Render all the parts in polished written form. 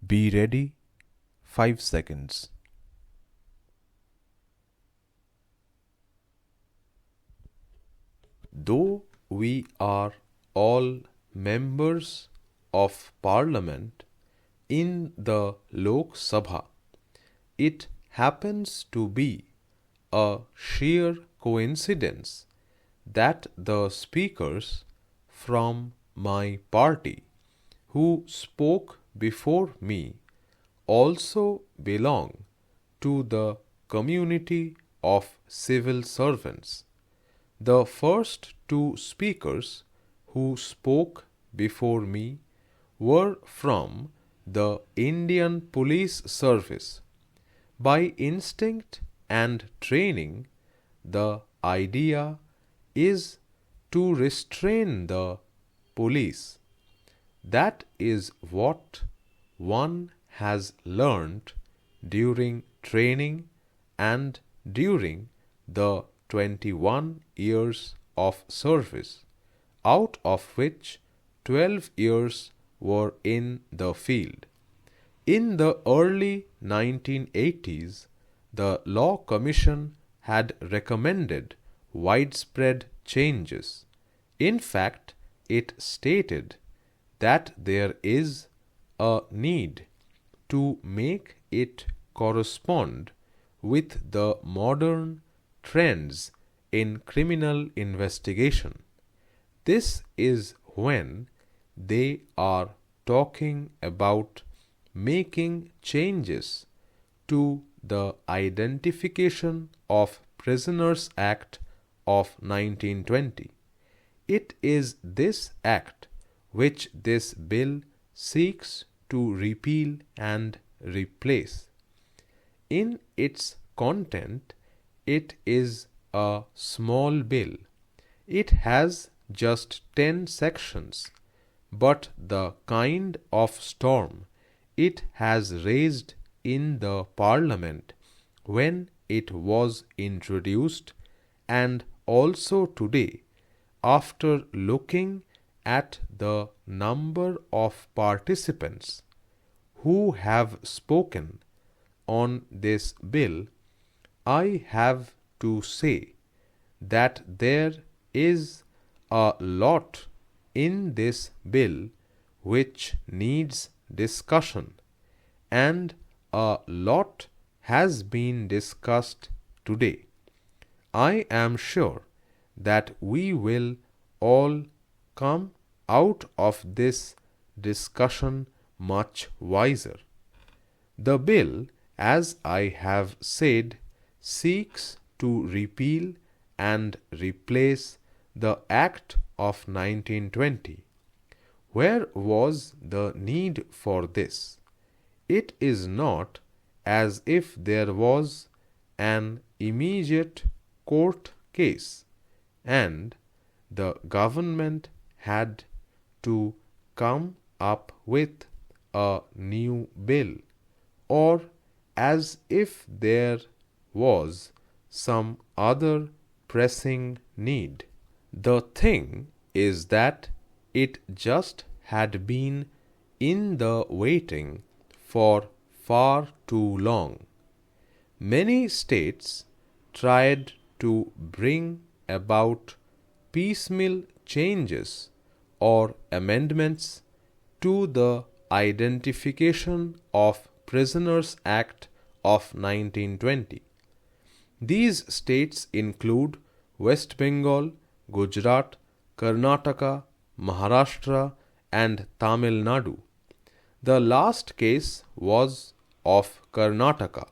Be ready. 5 seconds. Though we are all members of Parliament in the Lok Sabha, it happens to be a sheer coincidence that the speakers from my party who spoke before me also belong to the community of civil servants. The first two speakers who spoke before me were from the Indian Police Service. By instinct and training, the idea is to restrain the police. That is what one has learned during training and during the 21 years of service, out of which 12 years were in the field. In the early 1980s, the Law Commission had recommended widespread changes. In fact, it stated that there is a need to make it correspond with the modern trends in criminal investigation. This is when they are talking about making changes to the Identification of Prisoners Act of 1920. It is this act which this bill seeks to repeal and replace. In its content, it is a small bill. It has just 10 sections, but the kind of storm it has raised in the Parliament when it was introduced, and also today, after looking at the number of participants who have spoken on this bill, I have to say that there is a lot in this bill which needs discussion, and a lot has been discussed today. I am sure that we will all come out of this discussion much wiser. The bill, as I have said, seeks to repeal and replace the Act of 1920. Where was the need for this? It is not as if there was an immediate court case and the government had to come up with a new bill, or as if there was some other pressing need. The thing is that it just had been in the waiting for far too long. Many states tried to bring about piecemeal changes or amendments to the Identification of Prisoners Act of 1920. These states include West Bengal, Gujarat, Karnataka, Maharashtra, and Tamil Nadu. The last case was of Karnataka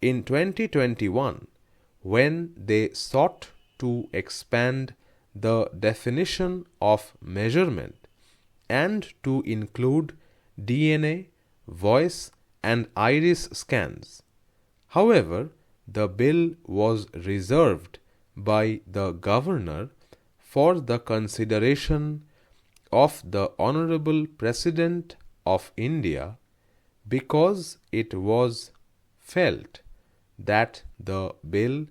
in 2021, when they sought to expand the definition of measurement and to include DNA, voice, and iris scans. However, the bill was reserved by the governor for the consideration of the Honorable President of India because it was felt that the bill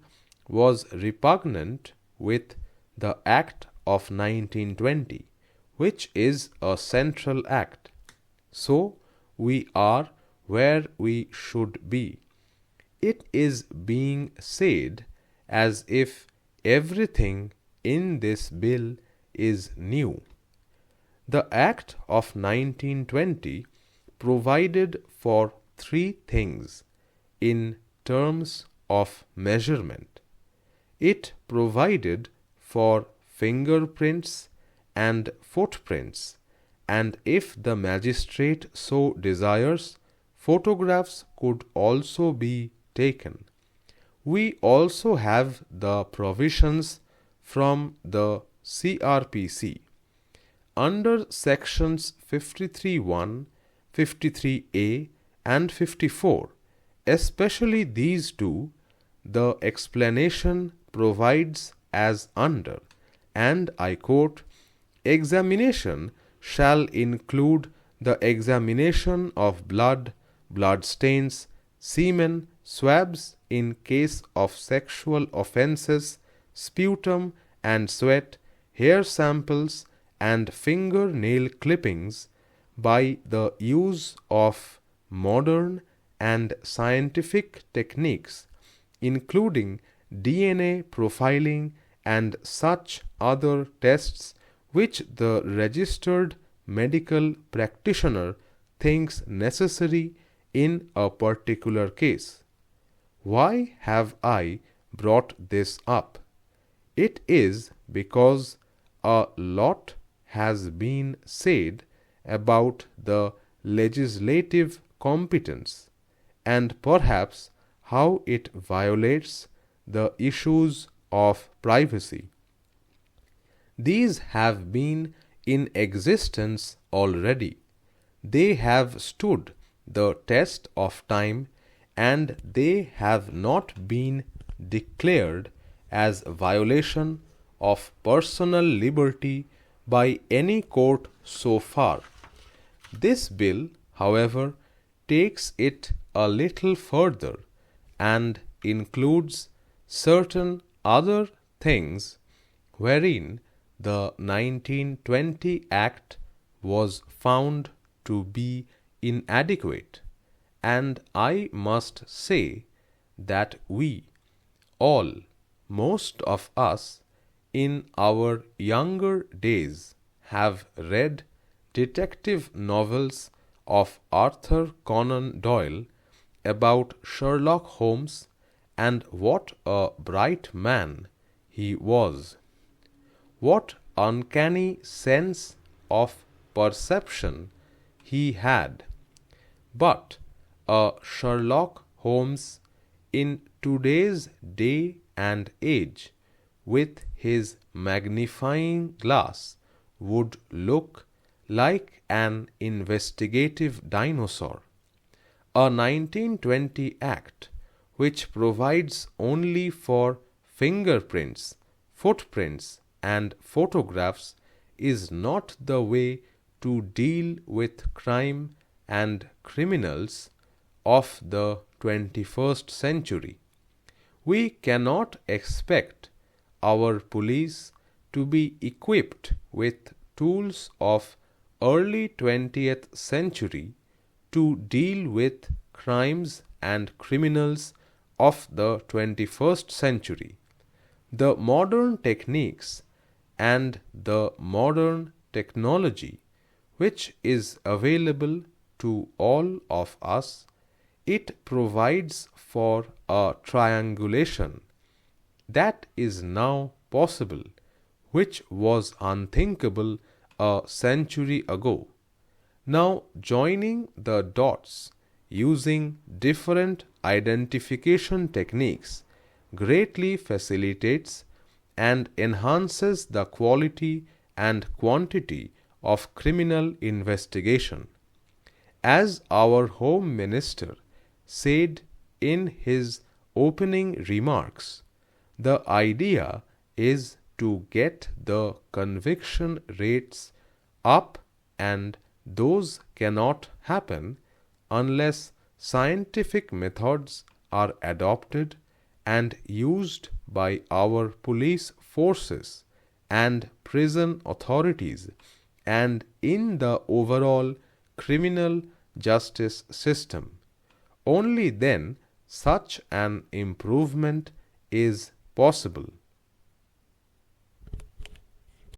was repugnant with the Act of 1920, which is a central act. So, we are where we should be. It is being said as if everything in this bill is new. The Act of 1920 provided for three things in terms of measurement. It provided for fingerprints and footprints, and if the magistrate so desires, photographs could also be taken. We also have the provisions from the CRPC. Under sections 53(1), 53A and 54, especially these two, the explanation provides as under, and I quote, "Examination shall include the examination of blood, blood stains, semen, swabs in case of sexual offences, sputum and sweat, hair samples and fingernail clippings by the use of modern and scientific techniques, including DNA profiling and such other tests which the registered medical practitioner thinks necessary in a particular case." Why have I brought this up? It is because a lot has been said about the legislative competence and perhaps how it violates the issues of privacy. These have been in existence already. They have stood the test of time, and they have not been declared as violation of personal liberty by any court so far. This bill, however, takes it a little further and includes certain other things wherein the 1920 Act was found to be inadequate, and I must say that we all, most of us, in our younger days have read detective novels of Arthur Conan Doyle about Sherlock Holmes and what a bright man he was. What uncanny sense of perception he had. But a Sherlock Holmes in today's day and age with his magnifying glass would look like an investigative dinosaur. A 1920 Act which provides only for fingerprints, footprints and photographs is not the way to deal with crime and criminals of the 21st century. We cannot expect our police to be equipped with tools of early 20th century to deal with crimes and criminals of the 21st century. The modern techniques and the modern technology which is available to all of us, it provides for a triangulation that is now possible, which was unthinkable a century ago. Now, joining the dots using different identification techniques greatly facilitates and enhances the quality and quantity of criminal investigation. As our Home Minister said in his opening remarks, the idea is to get the conviction rates up, and those cannot happen unless scientific methods are adopted and used by our police forces and prison authorities and in the overall criminal justice system. Only then such an improvement is possible.